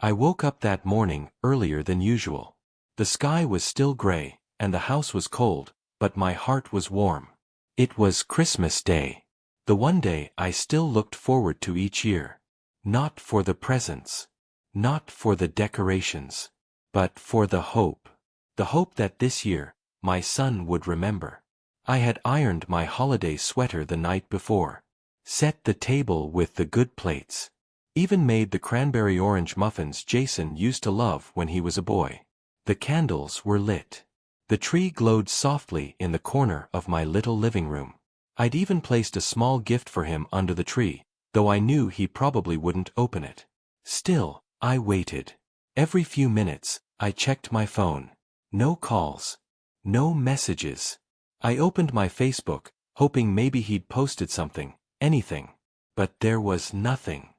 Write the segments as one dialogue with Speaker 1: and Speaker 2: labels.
Speaker 1: I woke up that morning earlier than usual. The sky was still gray, and the house was cold, but my heart was warm. It was Christmas Day. The one day I still looked forward to each year. Not for the presents. Not for the decorations. But for the hope. The hope that this year, my son would remember. I had ironed my holiday sweater the night before. Set the table with the good plates. Even made the cranberry orange muffins Jason used to love when he was a boy. The candles were lit. The tree glowed softly in the corner of my little living room. I'd even placed a small gift for him under the tree, though I knew he probably wouldn't open it. Still, I waited. Every few minutes, I checked my phone. No calls. No messages. I opened my Facebook, hoping maybe he'd posted something, anything. But there was nothing.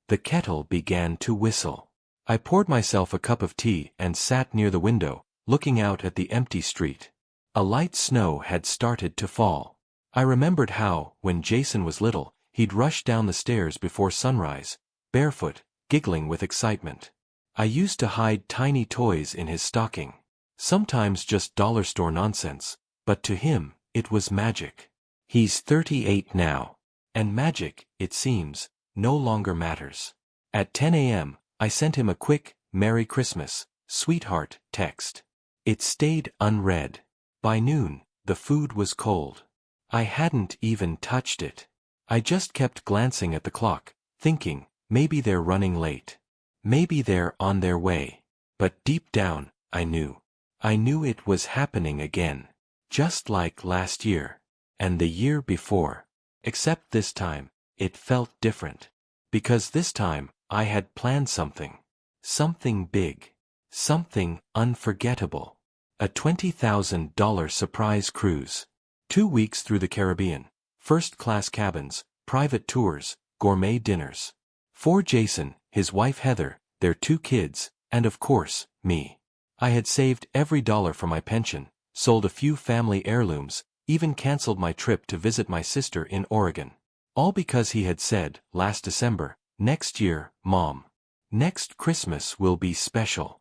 Speaker 1: The kettle began to whistle. I poured myself a cup of tea and sat near the window, looking out at the empty street. A light snow had started to fall. I remembered how, when Jason was little, he'd rush down the stairs before sunrise, barefoot, giggling with excitement. I used to hide tiny toys in his stocking. Sometimes just dollar store nonsense, but to him, it was magic. He's 38 now. And magic, it seems, no longer matters. At 10 a.m., I sent him a quick, "Merry Christmas, sweetheart," text. It stayed unread. By noon, the food was cold. I hadn't even touched it. I just kept glancing at the clock, thinking, maybe they're running late. Maybe they're on their way. But deep down, I knew. I knew it was happening again. Just like last year. And the year before. Except this time, it felt different. Because this time, I had planned something. Something big. Something unforgettable. A $20,000 surprise cruise. 2 weeks through the Caribbean. First-class cabins, private tours, gourmet dinners. For Jason, his wife Heather, their 2 kids, and of course, me. I had saved every dollar from my pension, sold a few family heirlooms, even canceled my trip to visit my sister in Oregon. All because he had said, last December, "Next year, Mom. Next Christmas will be special."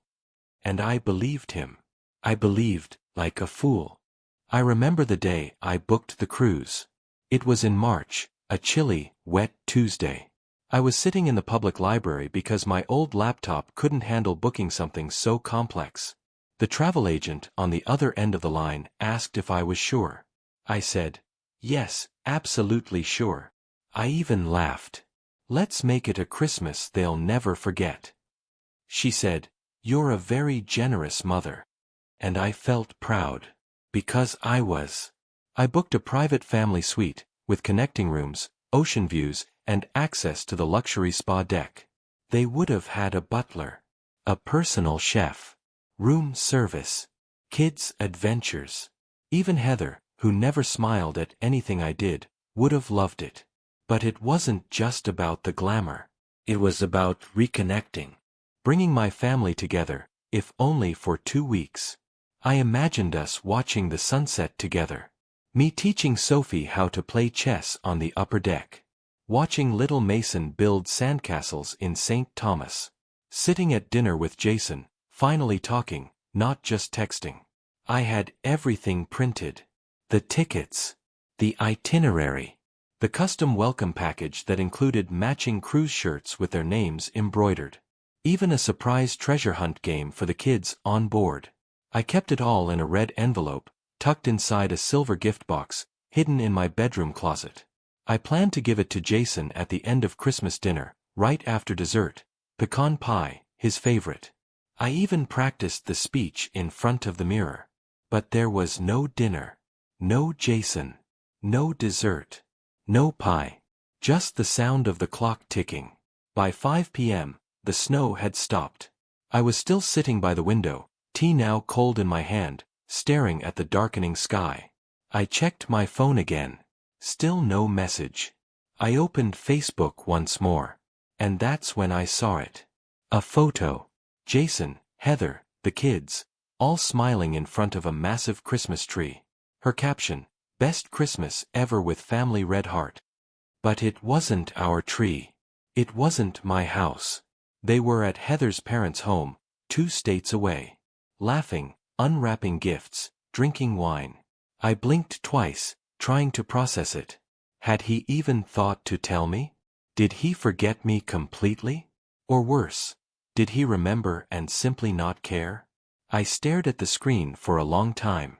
Speaker 1: And I believed him. I believed, like a fool. I remember the day I booked the cruise. It was in March, a chilly, wet Tuesday. I was sitting in the public library because my old laptop couldn't handle booking something so complex. The travel agent on the other end of the line asked if I was sure. I said, "Yes, absolutely sure." I even laughed. "Let's make it a Christmas they'll never forget." She said, "You're a very generous mother." And I felt proud. Because I was. I booked a private family suite, with connecting rooms, ocean views, and access to the luxury spa deck. They would have had a butler. A personal chef. Room service. Kids' adventures. Even Heather, who never smiled at anything I did, would have loved it. But it wasn't just about the glamour. It was about reconnecting. Bringing my family together, if only for 2 weeks. I imagined us watching the sunset together. Me teaching Sophie how to play chess on the upper deck. Watching little Mason build sandcastles in St. Thomas. Sitting at dinner with Jason, finally talking, not just texting. I had everything printed. The tickets. The itinerary. The custom welcome package that included matching cruise shirts with their names embroidered. Even a surprise treasure hunt game for the kids on board. I kept it all in a red envelope, tucked inside a silver gift box, hidden in my bedroom closet. I planned to give it to Jason at the end of Christmas dinner, right after dessert, pecan pie, his favorite. I even practiced the speech in front of the mirror. But there was no dinner. No Jason. No dessert. No pie. Just the sound of the clock ticking. By 5 p.m., the snow had stopped. I was still sitting by the window, tea now cold in my hand, staring at the darkening sky. I checked my phone again. Still no message. I opened Facebook once more. And that's when I saw it. A photo. Jason, Heather, the kids, all smiling in front of a massive Christmas tree. Her caption, "Best Christmas ever with family red heart." But it wasn't our tree. It wasn't my house. They were at Heather's parents' home, 2 states away. Laughing, unwrapping gifts, drinking wine. I blinked twice, trying to process it. Had he even thought to tell me? Did he forget me completely? Or worse, did he remember and simply not care? I stared at the screen for a long time.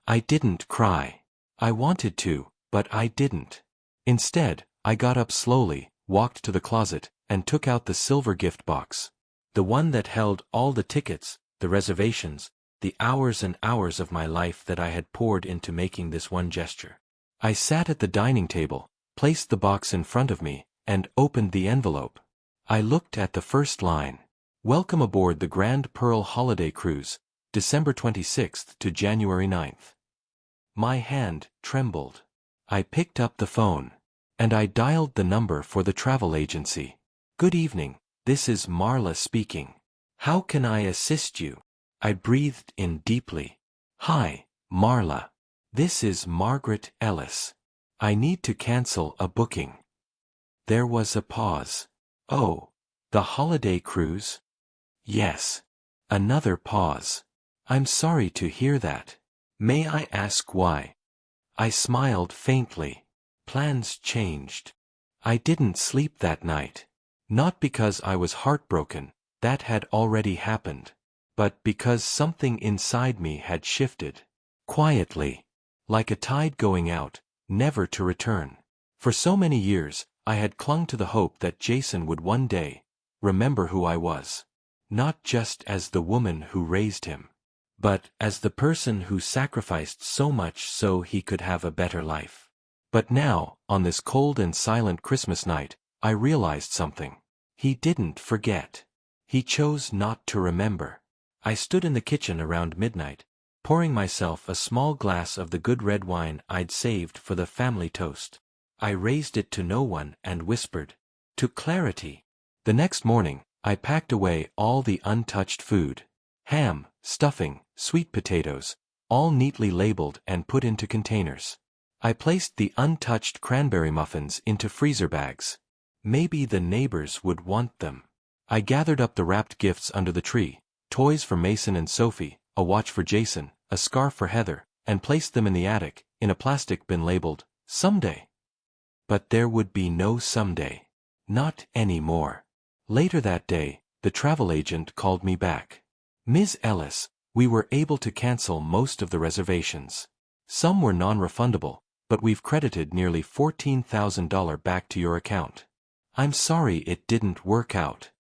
Speaker 1: I didn't cry. I wanted to, but I didn't. Instead, I got up slowly, walked to the closet, and took out the silver gift box. The one that held all the tickets, the reservations, the hours and hours of my life that I had poured into making this one gesture. I sat at the dining table, placed the box in front of me, and opened the envelope. I looked at the first line. Welcome aboard the Grand Pearl Holiday Cruise, December 26th to January 9th. My hand trembled. I picked up the phone. And I dialed the number for the travel agency. Good evening, this is Marla speaking. How can I assist you? I breathed in deeply. Hi, Marla. This is Margaret Ellis. I need to cancel a booking. There was a pause. Oh, the holiday cruise? Yes. Another pause. I'm sorry to hear that. May I ask why? I smiled faintly. Plans changed. I didn't sleep that night. Not because I was heartbroken, that had already happened. But because something inside me had shifted. Quietly. Like a tide going out, never to return. For so many years, I had clung to the hope that Jason would one day remember who I was. Not just as the woman who raised him, but as the person who sacrificed so much so he could have a better life. But now, on this cold and silent Christmas night, I realized something. He didn't forget. He chose not to remember. I stood in the kitchen around midnight, pouring myself a small glass of the good red wine I'd saved for the family toast. I raised it to no one and whispered, "To clarity." The next morning, I packed away all the untouched food. Ham, stuffing, sweet potatoes, all neatly labeled and put into containers. I placed the untouched cranberry muffins into freezer bags. Maybe the neighbors would want them. I gathered up the wrapped gifts under the tree, toys for Mason and Sophie, a watch for Jason, a scarf for Heather, and placed them in the attic, in a plastic bin labeled, "Someday." But there would be no someday. Not anymore. Later that day, the travel agent called me back. "Ms. Ellis, we were able to cancel most of the reservations. Some were non-refundable, but we've credited nearly $14,000 back to your account. I'm sorry it didn't work out."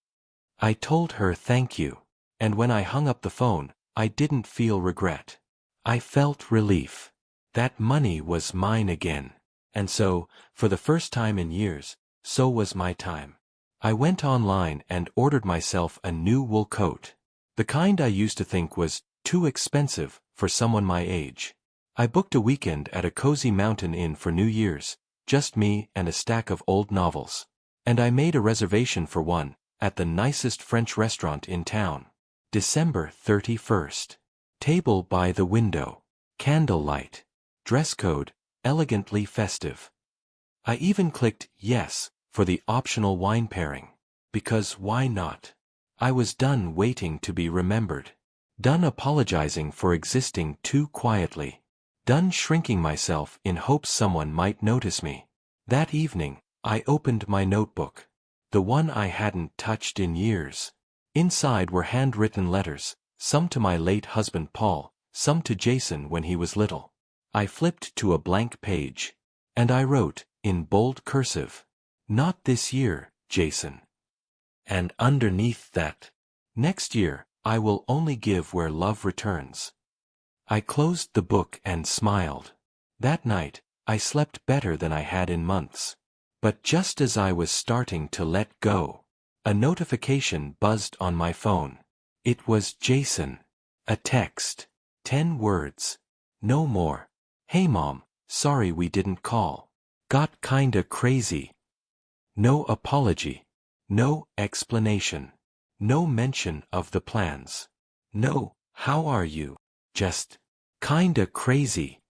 Speaker 1: I told her thank you. And when I hung up the phone, I didn't feel regret. I felt relief. That money was mine again. And so, for the first time in years, so was my time. I went online and ordered myself a new wool coat. The kind I used to think was too expensive for someone my age. I booked a weekend at a cozy mountain inn for New Year's, just me and a stack of old novels. And I made a reservation for one, at the nicest French restaurant in town. December 31st. Table by the window. Candlelight. Dress code, elegantly festive. I even clicked yes for the optional wine pairing. Because why not? I was done waiting to be remembered. Done apologizing for existing too quietly. Done shrinking myself in hopes someone might notice me. That evening, I opened my notebook. The one I hadn't touched in years. Inside were handwritten letters, some to my late husband Paul, some to Jason when he was little. I flipped to a blank page. And I wrote, in bold cursive, "Not this year, Jason." And underneath that, "Next year, I will only give where love returns." I closed the book and smiled. That night, I slept better than I had in months. But just as I was starting to let go, a notification buzzed on my phone. It was Jason. A text. 10 words. No more. "Hey Mom, sorry we didn't call. Got kinda crazy." No apology. No explanation. No mention of the plans. No, "How are you?" Just, "Kinda crazy."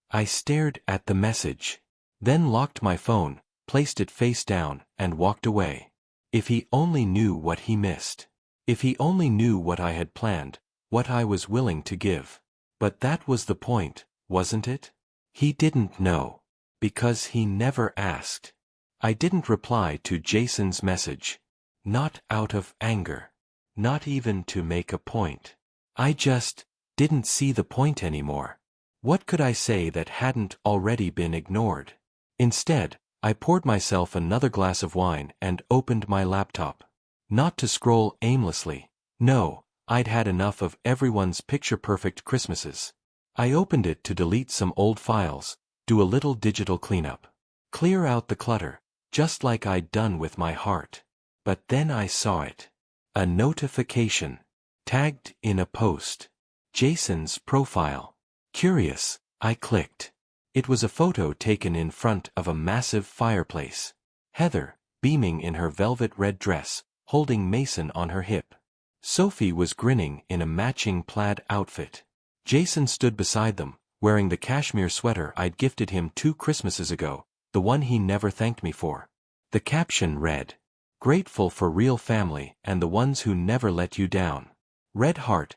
Speaker 1: I stared at the message. Then locked my phone, placed it face down, and walked away. If he only knew what he missed. If he only knew what I had planned, what I was willing to give. But that was the point, wasn't it? He didn't know. Because he never asked. I didn't reply to Jason's message. Not out of anger. Not even to make a point. I just didn't see the point anymore. What could I say that hadn't already been ignored? Instead, I poured myself another glass of wine and opened my laptop. Not to scroll aimlessly. No, I'd had enough of everyone's picture-perfect Christmases. I opened it to delete some old files, do a little digital cleanup. Clear out the clutter, just like I'd done with my heart. But then I saw it. A notification. Tagged in a post. Jason's profile. Curious, I clicked. It was a photo taken in front of a massive fireplace. Heather, beaming in her velvet red dress, holding Mason on her hip. Sophie was grinning in a matching plaid outfit. Jason stood beside them, wearing the cashmere sweater I'd gifted him 2 Christmases ago, the one he never thanked me for. The caption read, "Grateful for real family and the ones who never let you down. Red heart,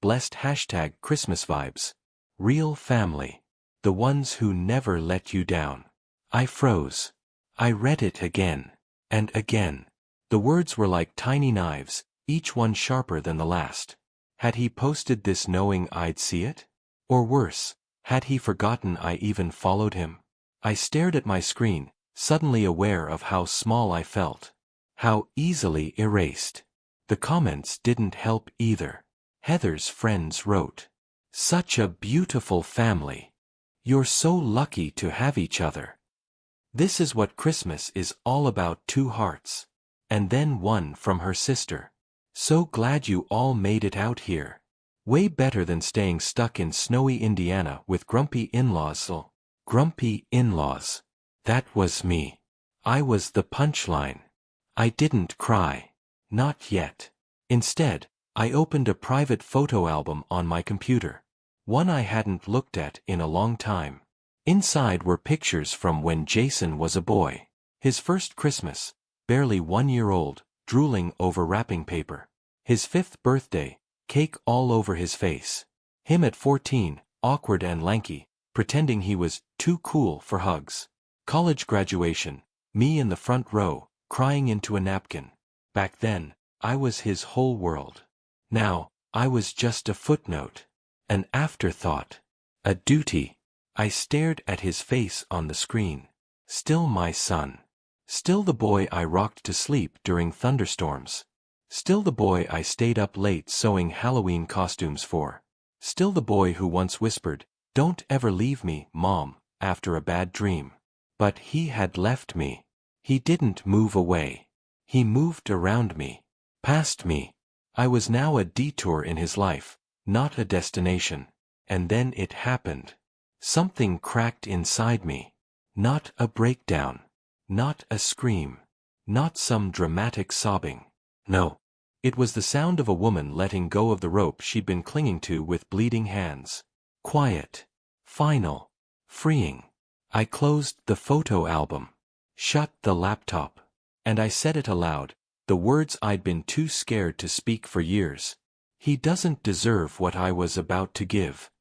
Speaker 1: #blessed #Christmas vibes. Real family. The ones who never let you down." I froze. I read it again. And again. The words were like tiny knives, each one sharper than the last. Had he posted this knowing I'd see it? Or worse, had he forgotten I even followed him? I stared at my screen, suddenly aware of how small I felt. How easily erased. The comments didn't help either. Heather's friends wrote, "Such a beautiful family. You're so lucky to have each other. This is what Christmas is all about." 2 hearts. And then one from her sister. "So glad you all made it out here. Way better than staying stuck in snowy Indiana with grumpy in-laws." Grumpy in-laws. That was me. I was the punchline. I didn't cry. Not yet. Instead, I opened a private photo album on my computer. One I hadn't looked at in a long time. Inside were pictures from when Jason was a boy. His first Christmas, barely 1 year old, drooling over wrapping paper. His 5th birthday, cake all over his face. Him at 14, awkward and lanky, pretending he was too cool for hugs. College graduation, me in the front row, crying into a napkin. Back then, I was his whole world. Now, I was just a footnote. An afterthought. A duty. I stared at his face on the screen. Still my son. Still the boy I rocked to sleep during thunderstorms. Still the boy I stayed up late sewing Halloween costumes for. Still the boy who once whispered, "Don't ever leave me, Mom," after a bad dream. But he had left me. He didn't move away. He moved around me. Past me. I was now a detour in his life, not a destination. And then it happened. Something cracked inside me. Not a breakdown. Not a scream. Not some dramatic sobbing. No. It was the sound of a woman letting go of the rope she'd been clinging to with bleeding hands. Quiet. Final. Freeing. I closed the photo album. Shut the laptop. And I said it aloud, the words I'd been too scared to speak for years. He doesn't deserve what I was about to give.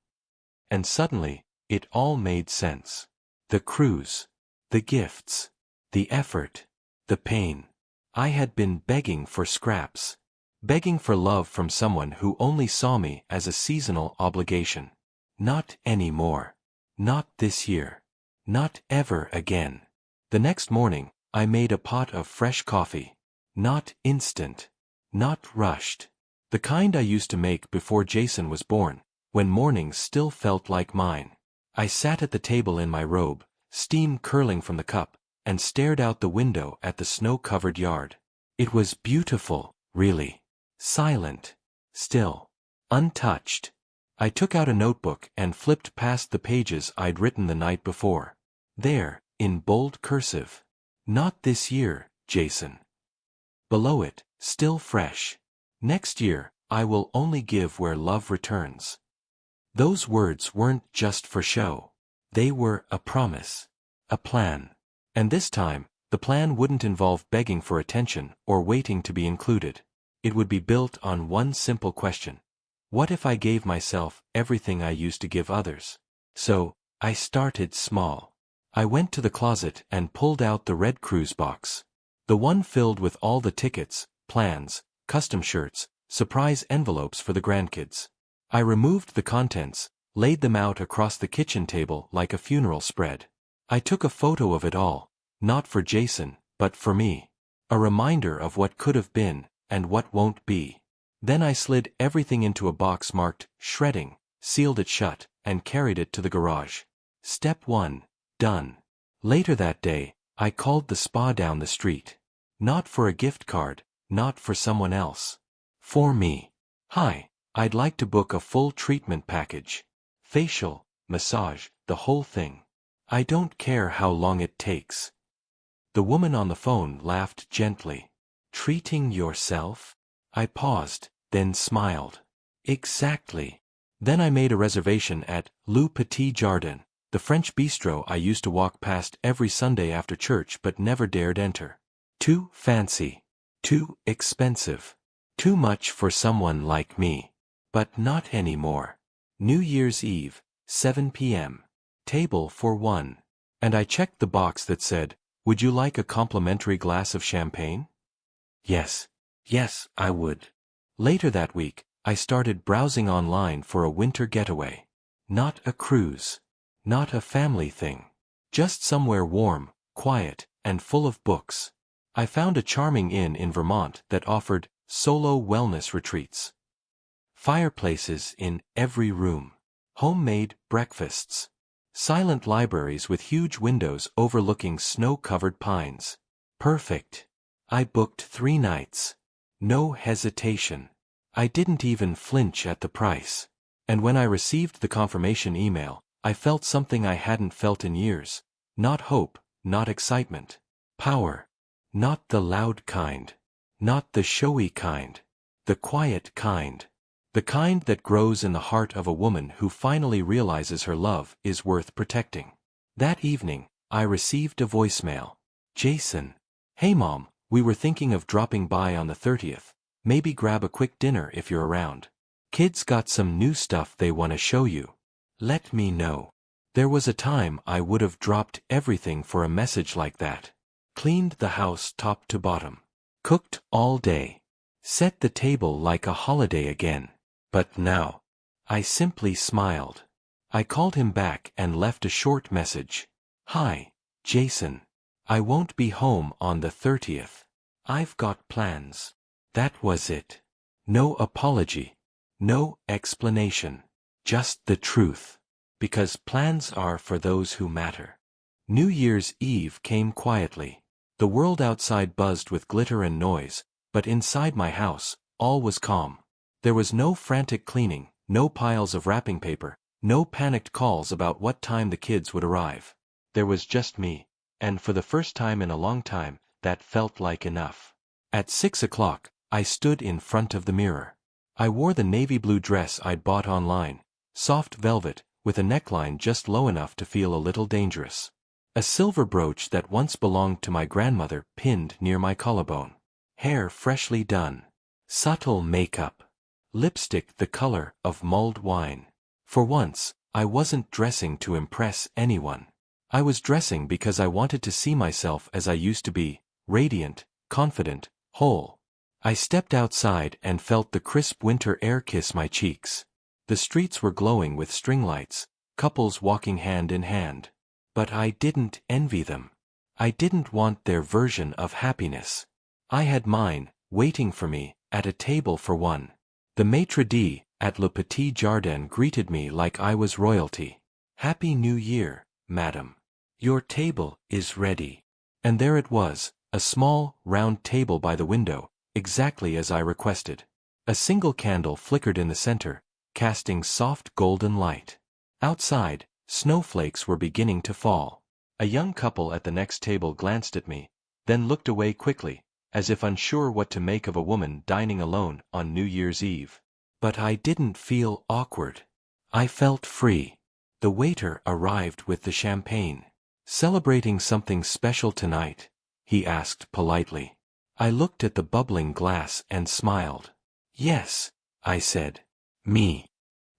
Speaker 1: And suddenly, it all made sense. The cruise. The gifts. The effort. The pain. I had been begging for scraps. Begging for love from someone who only saw me as a seasonal obligation. Not anymore. Not this year. Not ever again. The next morning, I made a pot of fresh coffee. Not instant. Not rushed. The kind I used to make before Jason was born, when mornings still felt like mine. I sat at the table in my robe, steam curling from the cup, and stared out the window at the snow-covered yard. It was beautiful, really. Silent. Still. Untouched. I took out a notebook and flipped past the pages I'd written the night before. There, in bold cursive. Not this year, Jason. Below it, still fresh. Next year, I will only give where love returns. Those words weren't just for show. They were a promise. A plan. And this time, The plan wouldn't involve begging for attention or waiting to be included. It would be built on one simple question. What if I gave myself everything I used to give others? So, I started small. I went to the closet and pulled out the red cruise box. The one filled with all the tickets, plans, custom shirts, surprise envelopes for the grandkids. I removed the contents, laid them out across the kitchen table like a funeral spread. I took a photo of it all, not for Jason, but for me. A reminder of what could have been, and what won't be. Then I slid everything into a box marked shredding, sealed it shut, and carried it to the garage. Step 1, done. Later that day, I called the spa down the street. Not for a gift card, not for someone else. For me. Hi, I'd like to book a full treatment package. Facial, massage, the whole thing. I don't care how long it takes. The woman on the phone laughed gently. Treating yourself? I paused, then smiled. Exactly. Then I made a reservation at Le Petit Jardin, the French bistro I used to walk past every Sunday after church but never dared enter. Too fancy. Too expensive. Too much for someone like me. But not anymore. New Year's Eve, 7 p.m. Table for one. And I checked the box that said, "Would you like a complimentary glass of champagne?" Yes. Yes, I would. Later that week, I started browsing online for a winter getaway. Not a cruise. Not a family thing. Just somewhere warm, quiet, and full of books. I found a charming inn in Vermont that offered solo wellness retreats. Fireplaces in every room. Homemade breakfasts. Silent libraries with huge windows overlooking snow-covered pines. Perfect. I booked 3 nights. No hesitation. I didn't even flinch at the price. And when I received the confirmation email, I felt something I hadn't felt in years. Not hope, not excitement. Power. Not the loud kind. Not the showy kind. The quiet kind. The kind that grows in the heart of a woman who finally realizes her love is worth protecting. That evening, I received a voicemail. Jason. Hey Mom, we were thinking of dropping by on the 30th. Maybe grab a quick dinner if you're around. Kids got some new stuff they want to show you. Let me know. There was a time I would have dropped everything for a message like that. Cleaned the house top to bottom. Cooked all day. Set the table like a holiday again. But now, I simply smiled. I called him back and left a short message. Hi, Jason. I won't be home on the 30th. I've got plans. That was it. No apology. No explanation. Just the truth. Because plans are for those who matter. New Year's Eve came quietly. The world outside buzzed with glitter and noise, but inside my house, all was calm. There was no frantic cleaning, no piles of wrapping paper, no panicked calls about what time the kids would arrive. There was just me, and for the first time in a long time, that felt like enough. At 6 o'clock, I stood in front of the mirror. I wore the navy blue dress I'd bought online, soft velvet, with a neckline just low enough to feel a little dangerous. A silver brooch that once belonged to my grandmother pinned near my collarbone. Hair freshly done. Subtle makeup. Lipstick the color of mulled wine. For once, I wasn't dressing to impress anyone. I was dressing because I wanted to see myself as I used to be, radiant, confident, whole. I stepped outside and felt the crisp winter air kiss my cheeks. The streets were glowing with string lights, couples walking hand in hand. But I didn't envy them. I didn't want their version of happiness. I had mine, waiting for me, at a table for one. The maitre d' at Le Petit Jardin greeted me like I was royalty. Happy New Year, madam. Your table is ready. And there it was, a small, round table by the window, exactly as I requested. A single candle flickered in the center, casting soft golden light. Outside, snowflakes were beginning to fall. A young couple at the next table glanced at me, then looked away quickly, as if unsure what to make of a woman dining alone on New Year's Eve. But I didn't feel awkward. I felt free. The waiter arrived with the champagne. Celebrating something special tonight, he asked politely. I looked at the bubbling glass and smiled. Yes, I said. Me.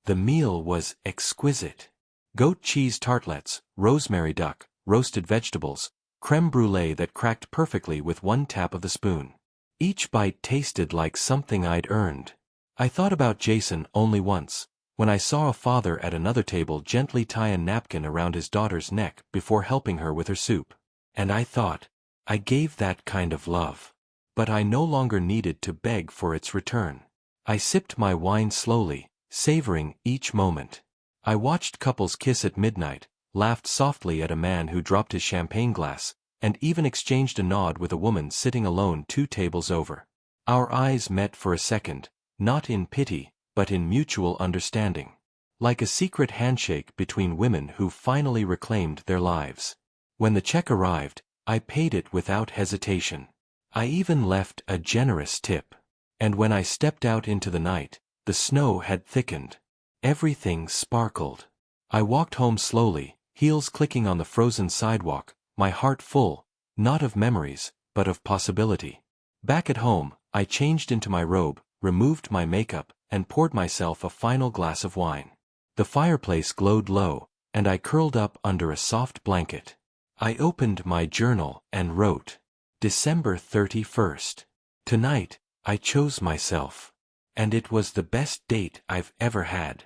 Speaker 1: The meal was exquisite. Goat cheese tartlets, rosemary duck, roasted vegetables, creme brulee that cracked perfectly with one tap of the spoon. Each bite tasted like something I'd earned. I thought about Jason only once, when I saw a father at another table gently tie a napkin around his daughter's neck before helping her with her soup. And I thought, I gave that kind of love. But I no longer needed to beg for its return. I sipped my wine slowly, savoring each moment. I watched couples kiss at midnight, laughed softly at a man who dropped his champagne glass, and even exchanged a nod with a woman sitting alone 2 tables over. Our eyes met for a second, not in pity, but in mutual understanding. Like a secret handshake between women who finally reclaimed their lives. When the check arrived, I paid it without hesitation. I even left a generous tip. And when I stepped out into the night, the snow had thickened. Everything sparkled. I walked home slowly, heels clicking on the frozen sidewalk, my heart full, not of memories, but of possibility. Back at home, I changed into my robe, removed my makeup, and poured myself a final glass of wine. The fireplace glowed low, and I curled up under a soft blanket. I opened my journal and wrote, December 31st. Tonight, I chose myself. And it was the best date I've ever had.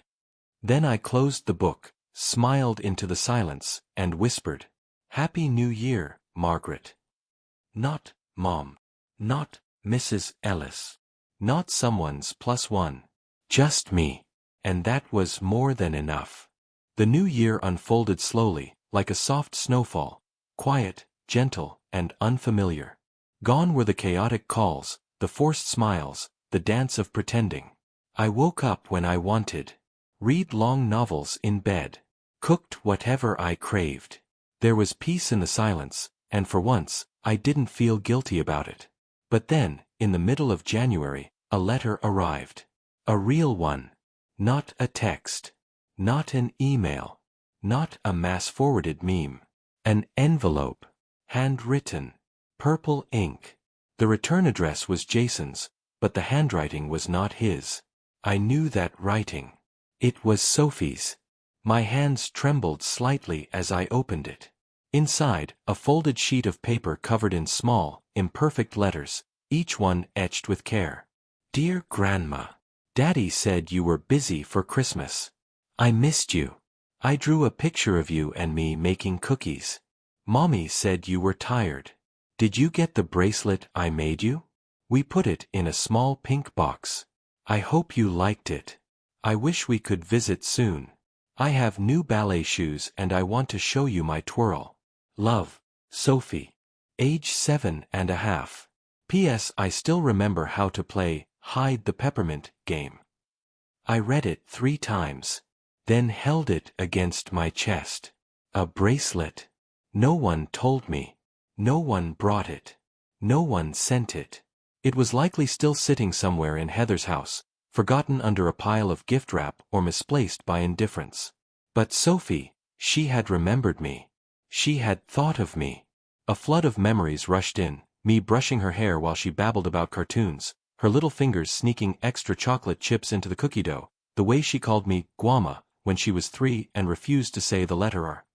Speaker 1: Then I closed the book, smiled into the silence, and whispered, Happy New Year, Margaret. Not, Mom. Not, Mrs. Ellis. Not someone's +1. Just me. And that was more than enough. The new year unfolded slowly, like a soft snowfall, quiet, gentle, and unfamiliar. Gone were the chaotic calls, the forced smiles, the dance of pretending. I woke up when I wanted. Read long novels in bed. Cooked whatever I craved. There was peace in the silence, and for once, I didn't feel guilty about it. But then, in the middle of January, a letter arrived. A real one. Not a text. Not an email. Not a mass-forwarded meme. An envelope. Handwritten. Purple ink. The return address was Jason's, but the handwriting was not his. I knew that writing. It was Sophie's. My hands trembled slightly as I opened it. Inside, a folded sheet of paper covered in small, imperfect letters, each one etched with care. Dear Grandma, Daddy said you were busy for Christmas. I missed you. I drew a picture of you and me making cookies. Mommy said you were tired. Did you get the bracelet I made you? We put it in a small pink box. I hope you liked it. I wish we could visit soon. I have new ballet shoes and I want to show you my twirl. Love, Sophie. Age 7.5. P.S. I still remember how to play Hide the Peppermint game. I read it 3 times. Then held it against my chest. A bracelet. No one told me. No one brought it. No one sent it. It was likely still sitting somewhere in Heather's house, forgotten under a pile of gift wrap or misplaced by indifference. But Sophie, she had remembered me. She had thought of me. A flood of memories rushed in, me brushing her hair while she babbled about cartoons, her little fingers sneaking extra chocolate chips into the cookie dough, the way she called me Guama when she was 3 and refused to say the letter R.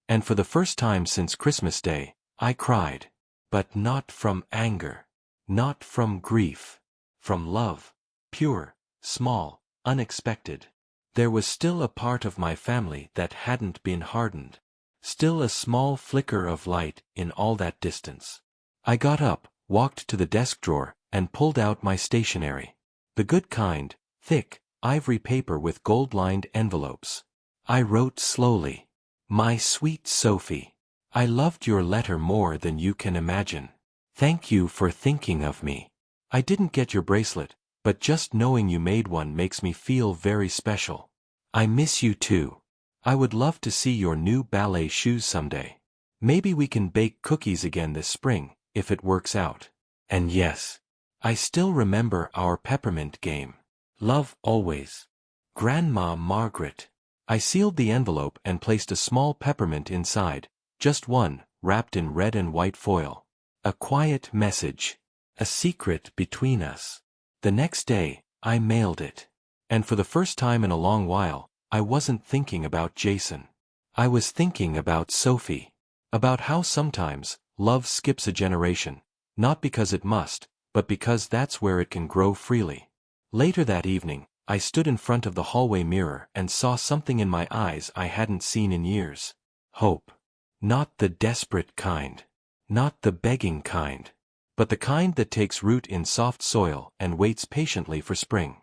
Speaker 1: And for the first time since Christmas Day, I cried. But not from anger. Not from grief. From love. Pure, small, unexpected. There was still a part of my family that hadn't been hardened. Still a small flicker of light in all that distance. I got up, walked to the desk drawer, and pulled out my stationery. The good kind, thick, ivory paper with gold-lined envelopes. I wrote slowly. My sweet Sophie. I loved your letter more than you can imagine. Thank you for thinking of me. I didn't get your bracelet, but just knowing you made one makes me feel very special. I miss you too. I would love to see your new ballet shoes someday. Maybe we can bake cookies again this spring, if it works out. And yes, I still remember our peppermint game. Love always. Grandma Margaret. I sealed the envelope and placed a small peppermint inside, just one, wrapped in red and white foil. A quiet message. A secret between us. The next day, I mailed it. And for the first time in a long while, I wasn't thinking about Jason. I was thinking about Sophie. About how sometimes, love skips a generation, not because it must, but because that's where it can grow freely. Later that evening, I stood in front of the hallway mirror and saw something in my eyes I hadn't seen in years. Hope. Not the desperate kind. Not the begging kind. But the kind that takes root in soft soil and waits patiently for spring.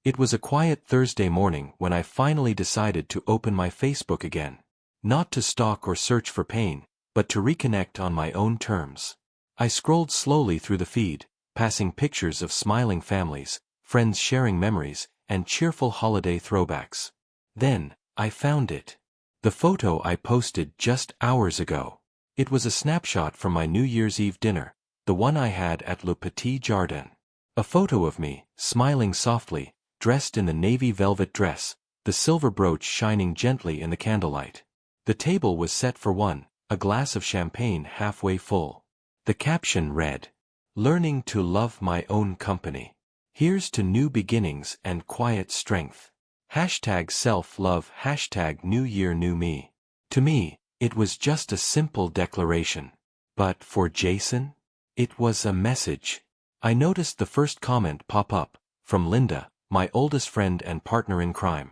Speaker 1: It was a quiet Thursday morning when I finally decided to open my Facebook again. Not to stalk or search for pain, but to reconnect on my own terms. I scrolled slowly through the feed, passing pictures of smiling families, friends sharing memories, and cheerful holiday throwbacks. Then, I found it. The photo I posted just hours ago. It was a snapshot from my New Year's Eve dinner, the one I had at Le Petit Jardin. A photo of me, smiling softly, dressed in the navy velvet dress, the silver brooch shining gently in the candlelight. The table was set for one, a glass of champagne halfway full. The caption read, "Learning to love my own company. Here's to new beginnings and quiet strength. Hashtag self-love, hashtag new year new me." To me, it was just a simple declaration. But for Jason? It was a message. I noticed the first comment pop up, from Linda, my oldest friend and partner in crime.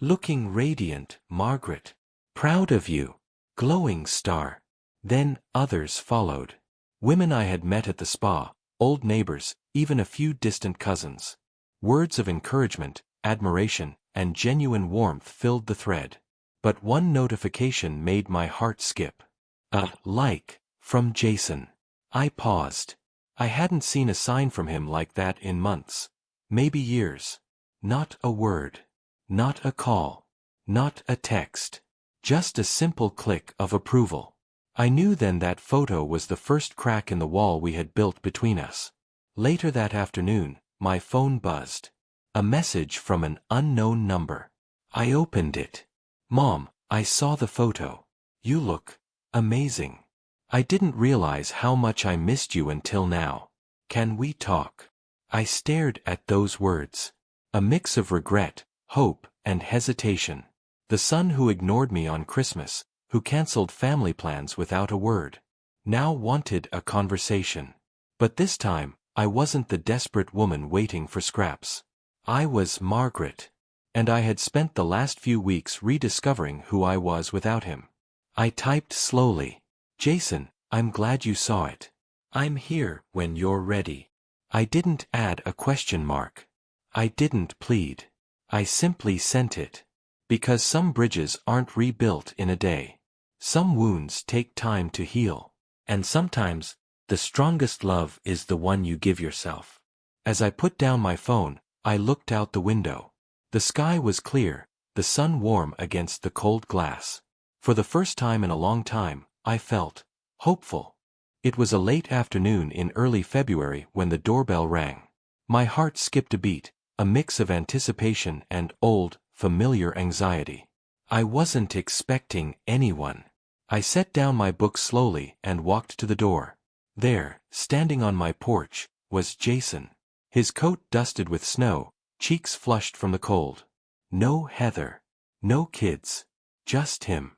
Speaker 1: "Looking radiant, Margaret. Proud of you. Glowing star." Then others followed. Women I had met at the spa, old neighbors, even a few distant cousins. Words of encouragement, admiration, and genuine warmth filled the thread. But one notification made my heart skip. A like from Jason. I paused. I hadn't seen a sign from him like that in months. Maybe years. Not a word. Not a call. Not a text. Just a simple click of approval. I knew then that photo was the first crack in the wall we had built between us. Later that afternoon, my phone buzzed. A message from an unknown number. I opened it. "Mom, I saw the photo. You look amazing. I didn't realize how much I missed you until now. Can we talk?" I stared at those words. A mix of regret, hope, and hesitation. The son who ignored me on Christmas, who canceled family plans without a word, now wanted a conversation. But this time, I wasn't the desperate woman waiting for scraps. I was Margaret. And I had spent the last few weeks rediscovering who I was without him. I typed slowly. "Jason, I'm glad you saw it. I'm here when you're ready." I didn't add a question mark. I didn't plead. I simply sent it. Because some bridges aren't rebuilt in a day. Some wounds take time to heal. And sometimes, the strongest love is the one you give yourself. As I put down my phone, I looked out the window. The sky was clear, the sun warm against the cold glass. For the first time in a long time, I felt hopeful. It was a late afternoon in early February when the doorbell rang. My heart skipped a beat, a mix of anticipation and old, familiar anxiety. I wasn't expecting anyone. I set down my book slowly and walked to the door. There, standing on my porch, was Jason. His coat dusted with snow, cheeks flushed from the cold. No Heather. No kids. Just him.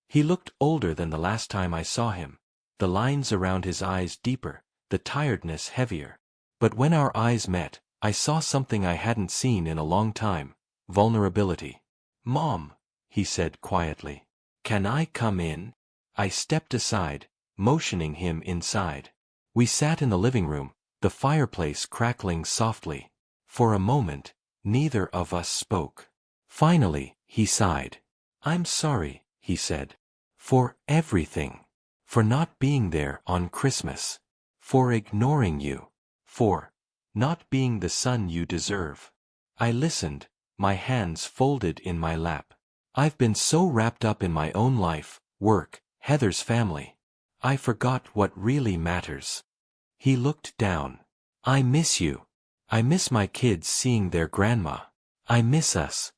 Speaker 1: He looked older than the last time I saw him. The lines around his eyes deeper, the tiredness heavier. But when our eyes met, I saw something I hadn't seen in a long time. Vulnerability. "Mom," he said quietly. "Can I come in?" I stepped aside, motioning him inside. We sat in the living room, the fireplace crackling softly. For a moment, neither of us spoke. Finally, he sighed. "I'm sorry," he said. "For everything. For not being there on Christmas. For ignoring you. For not being the son you deserve." I listened, my hands folded in my lap. I've been so wrapped up in my own life, work, Heather's family. I forgot what really matters. He looked down. "I miss you. I miss my kids seeing their grandma. I miss us."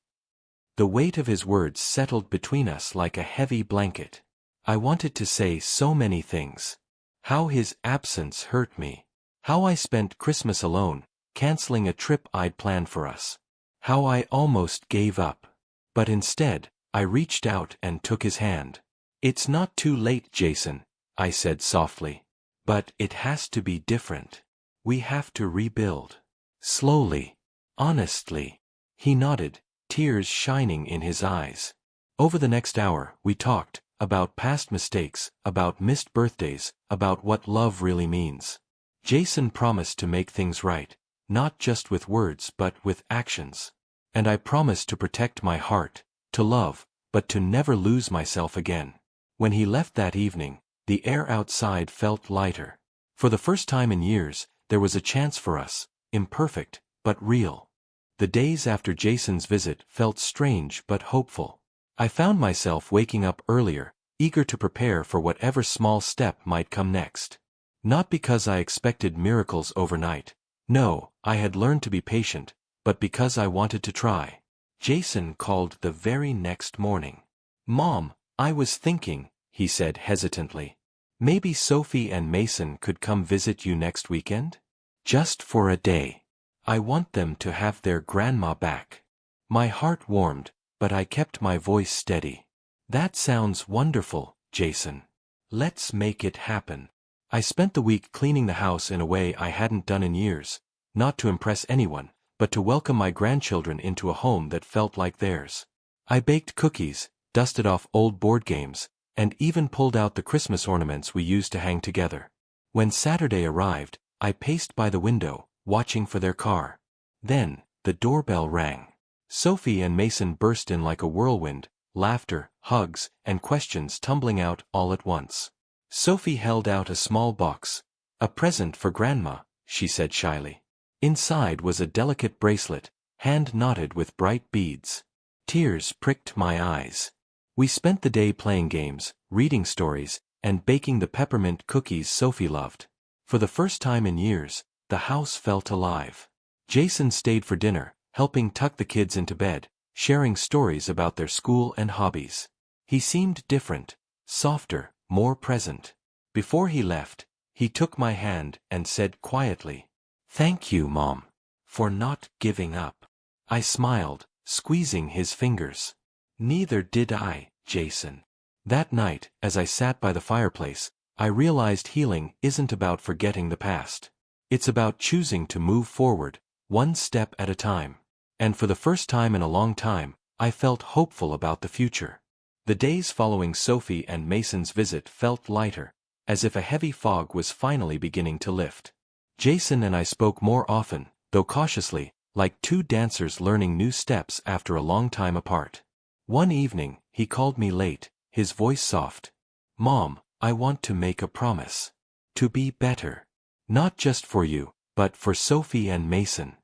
Speaker 1: The weight of his words settled between us like a heavy blanket. I wanted to say so many things. How his absence hurt me. How I spent Christmas alone, canceling a trip I'd planned for us. How I almost gave up. But instead, I reached out and took his hand. "It's not too late, Jason," I said softly. "But it has to be different. We have to rebuild. Slowly. Honestly." He nodded, tears shining in his eyes. Over the next hour, we talked about past mistakes, about missed birthdays, about what love really means. Jason promised to make things right, not just with words but with actions. And I promised to protect my heart, to love, but to never lose myself again. When he left that evening, the air outside felt lighter. For the first time in years, there was a chance for us, imperfect, but real. The days after Jason's visit felt strange but hopeful. I found myself waking up earlier, eager to prepare for whatever small step might come next. Not because I expected miracles overnight. No, I had learned to be patient, but because I wanted to try. Jason called the very next morning. "Mom, I was thinking," he said hesitantly. "Maybe Sophie and Mason could come visit you next weekend? Just for a day. I want them to have their grandma back." My heart warmed, but I kept my voice steady. "That sounds wonderful, Jason. Let's make it happen." I spent the week cleaning the house in a way I hadn't done in years, not to impress anyone, but to welcome my grandchildren into a home that felt like theirs. I baked cookies, dusted off old board games, and even pulled out the Christmas ornaments we used to hang together. When Saturday arrived, I paced by the window, watching for their car. Then, the doorbell rang. Sophie and Mason burst in like a whirlwind, laughter, hugs, and questions tumbling out all at once. Sophie held out a small box. "A present for Grandma," she said shyly. Inside was a delicate bracelet, hand-knotted with bright beads. Tears pricked my eyes. We spent the day playing games, reading stories, and baking the peppermint cookies Sophie loved. For the first time in years, the house felt alive. Jason stayed for dinner, helping tuck the kids into bed, sharing stories about their school and hobbies. He seemed different, softer, more present. Before he left, he took my hand and said quietly, "Thank you, Mom, for not giving up." I smiled, squeezing his fingers. "Neither did I, Jason." That night, as I sat by the fireplace, I realized healing isn't about forgetting the past. It's about choosing to move forward, one step at a time. And for the first time in a long time, I felt hopeful about the future. The days following Sophie and Mason's visit felt lighter, as if a heavy fog was finally beginning to lift. Jason and I spoke more often, though cautiously, like two dancers learning new steps after a long time apart. One evening, he called me late, his voice soft. "Mom, I want to make a promise. To be better. Not just for you, but for Sophie and Mason.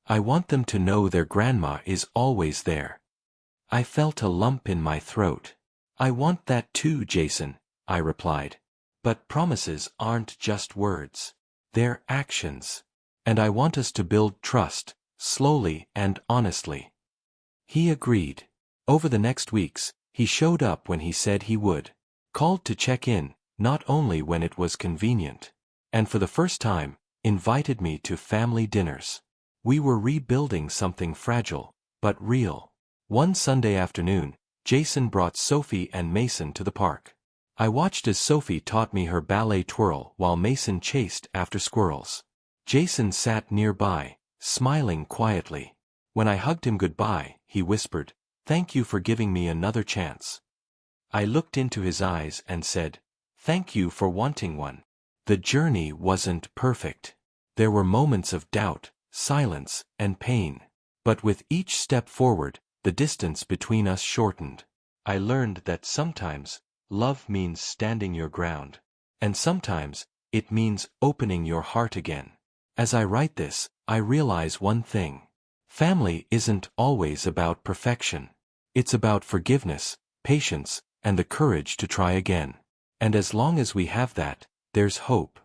Speaker 1: I want them to know their grandma is always there." I felt a lump in my throat. "I want that too, Jason," I replied. "But promises aren't just words. They're actions. And I want us to build trust, slowly and honestly." He agreed. Over the next weeks, he showed up when he said he would. Called to check in, not only when it was convenient. And for the first time, invited me to family dinners. We were rebuilding something fragile, but real. One Sunday afternoon, Jason brought Sophie and Mason to the park. I watched as Sophie taught me her ballet twirl while Mason chased after squirrels. Jason sat nearby, smiling quietly. When I hugged him goodbye, he whispered, "Thank you for giving me another chance." I looked into his eyes and said, "Thank you for wanting one." The journey wasn't perfect. There were moments of doubt, silence, and pain. But with each step forward, the distance between us shortened. I learned that sometimes, love means standing your ground. And sometimes, it means opening your heart again. As I write this, I realize one thing. Family isn't always about perfection. It's about forgiveness, patience, and the courage to try again. And as long as we have that, there's hope.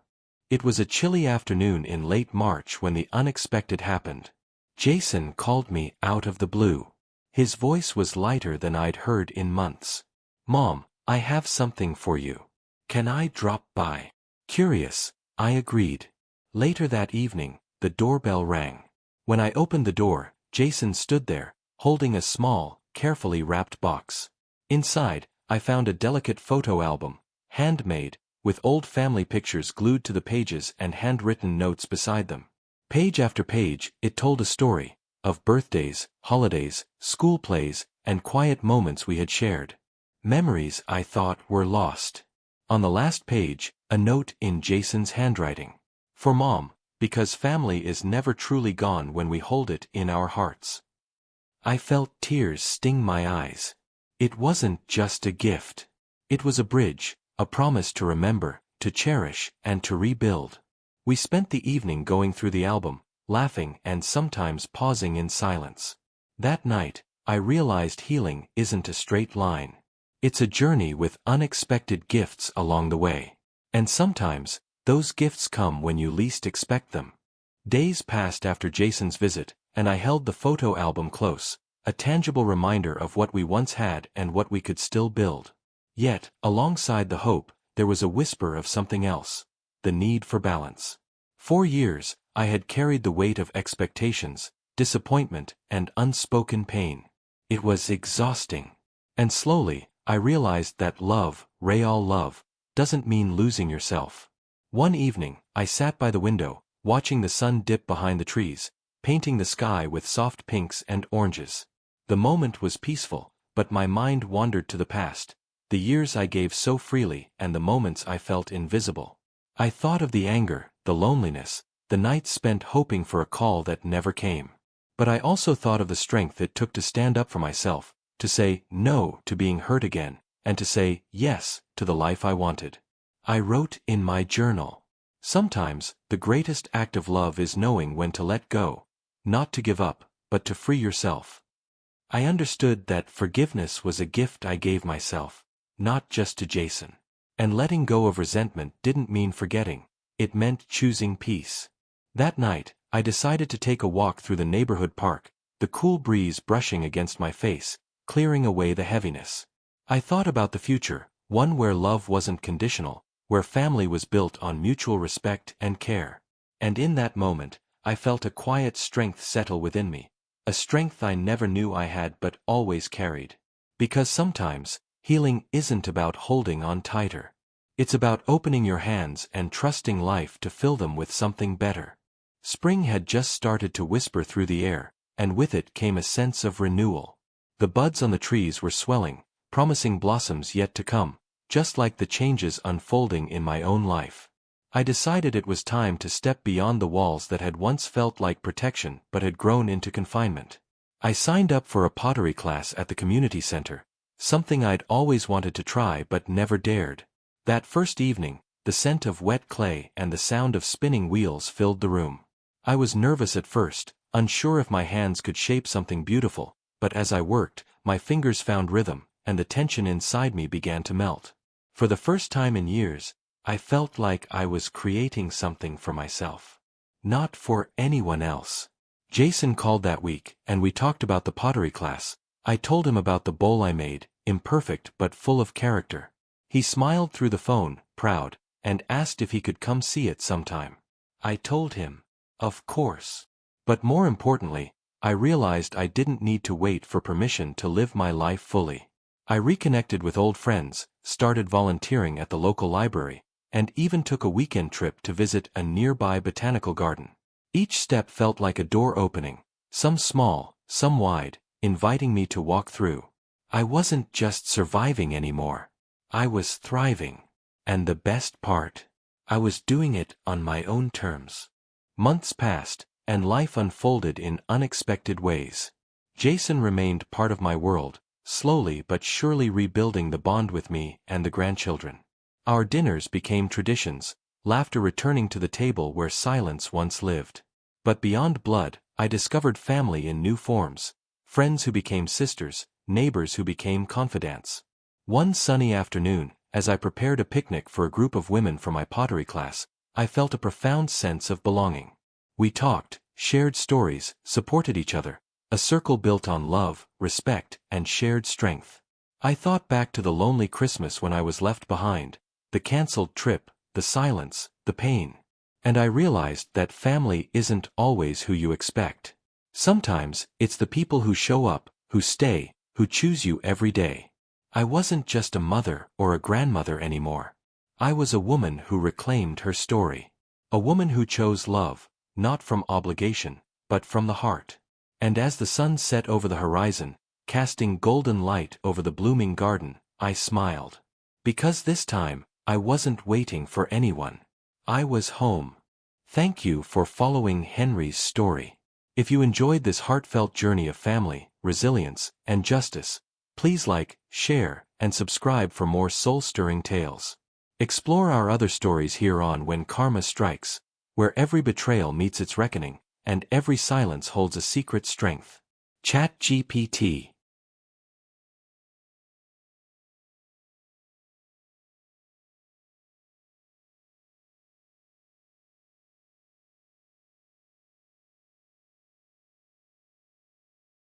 Speaker 1: It was a chilly afternoon in late March when the unexpected happened. Jason called me out of the blue. His voice was lighter than I'd heard in months. "Mom, I have something for you. Can I drop by?" Curious, I agreed. Later that evening, the doorbell rang. When I opened the door, Jason stood there, holding a small, carefully wrapped box. Inside, I found a delicate photo album, handmade, with old family pictures glued to the pages and handwritten notes beside them. Page after page, it told a story of birthdays, holidays, school plays, and quiet moments we had shared. Memories I thought were lost. On the last page, a note in Jason's handwriting. For Mom, because family is never truly gone when we hold it in our hearts. I felt tears sting my eyes. It wasn't just a gift. It was a bridge, a promise to remember, to cherish, and to rebuild. We spent the evening going through the album, laughing and sometimes pausing in silence. That night, I realized healing isn't a straight line. It's a journey with unexpected gifts along the way. And sometimes, those gifts come when you least expect them. Days passed after Jason's visit, and I held the photo album close, a tangible reminder of what we once had and what we could still build. Yet, alongside the hope, there was a whisper of something else: the need for balance. For years, I had carried the weight of expectations, disappointment, and unspoken pain. It was exhausting. And slowly, I realized that love, real love, doesn't mean losing yourself. One evening, I sat by the window, watching the sun dip behind the trees, painting the sky with soft pinks and oranges. The moment was peaceful, but my mind wandered to the past, the years I gave so freely and the moments I felt invisible. I thought of the anger, the loneliness, the nights spent hoping for a call that never came. But I also thought of the strength it took to stand up for myself, to say no to being hurt again, and to say yes to the life I wanted. I wrote in my journal. Sometimes, the greatest act of love is knowing when to let go, not to give up, but to free yourself. I understood that forgiveness was a gift I gave myself, not just to Jason. And letting go of resentment didn't mean forgetting, it meant choosing peace. That night, I decided to take a walk through the neighborhood park, the cool breeze brushing against my face, clearing away the heaviness. I thought about the future, one where love wasn't conditional, where family was built on mutual respect and care. And in that moment, I felt a quiet strength settle within me, a strength I never knew I had but always carried. Because sometimes, healing isn't about holding on tighter. It's about opening your hands and trusting life to fill them with something better. Spring had just started to whisper through the air, and with it came a sense of renewal. The buds on the trees were swelling, promising blossoms yet to come, just like the changes unfolding in my own life. I decided it was time to step beyond the walls that had once felt like protection but had grown into confinement. I signed up for a pottery class at the community center, something I'd always wanted to try but never dared. That first evening, the scent of wet clay and the sound of spinning wheels filled the room. I was nervous at first, unsure if my hands could shape something beautiful, but as I worked, my fingers found rhythm, and the tension inside me began to melt. For the first time in years, I felt like I was creating something for myself. Not for anyone else. Jason called that week, and we talked about the pottery class. I told him about the bowl I made, imperfect but full of character. He smiled through the phone, proud, and asked if he could come see it sometime. I told him, of course. But more importantly, I realized I didn't need to wait for permission to live my life fully. I reconnected with old friends, started volunteering at the local library, and even took a weekend trip to visit a nearby botanical garden. Each step felt like a door opening, some small, some wide, inviting me to walk through. I wasn't just surviving anymore. I was thriving. And the best part? I was doing it on my own terms. Months passed, and life unfolded in unexpected ways. Jason remained part of my world, slowly but surely rebuilding the bond with me and the grandchildren. Our dinners became traditions, laughter returning to the table where silence once lived. But beyond blood, I discovered family in new forms, friends who became sisters, neighbors who became confidants. One sunny afternoon, as I prepared a picnic for a group of women for my pottery class, I felt a profound sense of belonging. We talked, shared stories, supported each other, a circle built on love, respect, and shared strength. I thought back to the lonely Christmas when I was left behind, the cancelled trip, the silence, the pain. And I realized that family isn't always who you expect. Sometimes, it's the people who show up, who stay, who choose you every day. I wasn't just a mother or a grandmother anymore. I was a woman who reclaimed her story. A woman who chose love, not from obligation, but from the heart. And as the sun set over the horizon, casting golden light over the blooming garden, I smiled. Because this time, I wasn't waiting for anyone. I was home. Thank you for following Henry's story. If you enjoyed this heartfelt journey of family, resilience, and justice, please like, share, and subscribe for more soul-stirring tales. Explore our other stories here on When Karma Strikes, where every betrayal meets its reckoning, and every silence holds a secret strength. ChatGPT